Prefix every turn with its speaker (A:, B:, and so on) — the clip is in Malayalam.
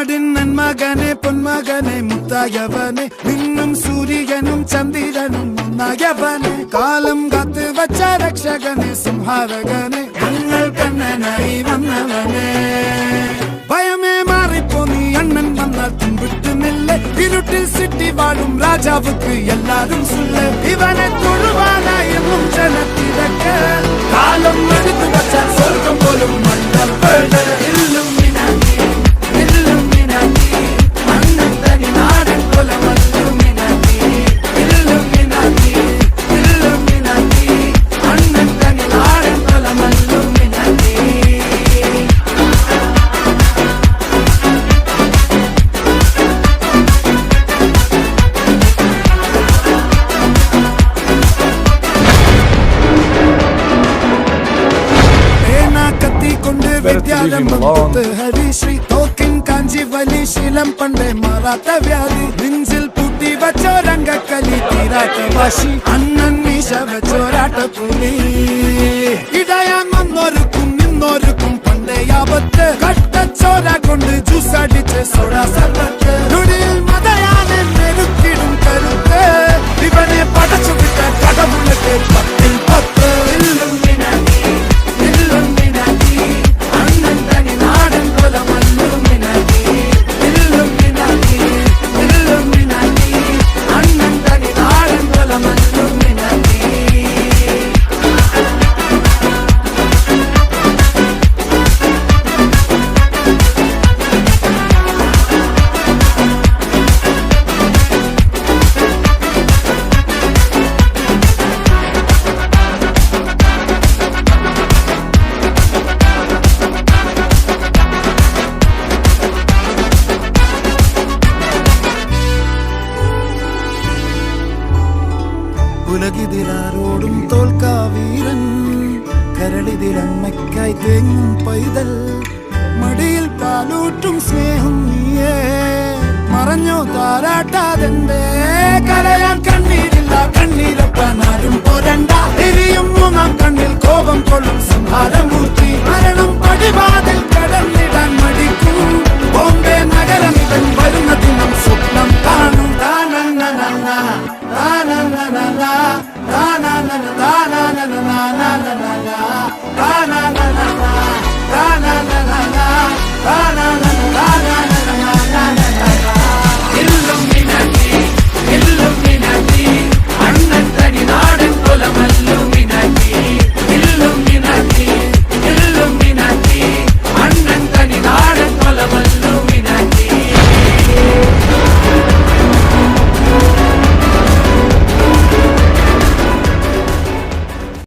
A: നാടിൻ നന്മകനെ പൊന്മകനെ മുത്തായവനെ നിന്നും സൂര്യനും ചന്ദ്രനും ഒന്നായവനെ കാലം കാത്ത് വച്ച രക്ഷകനെ സംഹാരകനെ ഞങ്ങൾ കണ്ണനായി വന്നവനെ ഭയമേ മാറിപ്പോ നീ അണ്ണൻ വന്നാൽ തുമ്പിട്ടുന്നില്ല ഇരുട്ടിൽ സിറ്റി വാഴും രാജാവുക്ക് എല്ലാരും സുല്ല ഇവനെ തൊഴുവാനായി എന്നും ജനത്തിരക്ക് കാലം എടുത്തു വച്ചാൽ സ്വർഗം പോലും ഹരിശ്രീ തോക്കിൻ കാഞ്ചി വലി ശീലം പണ്ടേ മാറാത്ത വ്യാധി നെഞ്ചിൽ പൂട്ടി വച്ചോരംഗക്കലി തീരാത്ത വാശി അണ്ണൻ മീശ വെച്ചോരാട്ട പുലി ഇടയാൻ വന്നോർക്കും നിന്നോർക്കും പണ്ടേ ആപത്ത് കട്ടച്ചോര കൊണ്ട് ജ്യൂസ് അടിച്ച് സോഡാ സർവത്ത് നൊടിയിൽ മതയാനെ മെരുക്കിടും കരുത്ത് ഇവനെ പടച്ചു വിട്ട കടമുള്ളക്ക് 10-10 ഉലകിതിരാരോടും തോൽക്കാവീരൻ കരളിതിരമ്മയ്ക്കായി തേങ്ങും പൈതൽ മടിയിൽ പാലൂട്ടും സ്നേഹം നീയേ മറഞ്ഞോ താരാട്ടാതെന്റെ കരയാൻ കണ്ണീരില്ല കണ്ണീരപ്പാൻ ആരും പോരണ്ട എരിയും മൂന്നാം കണ്ണിൽ കോപം കൊള്ളും സംഹാരമൂർത്തി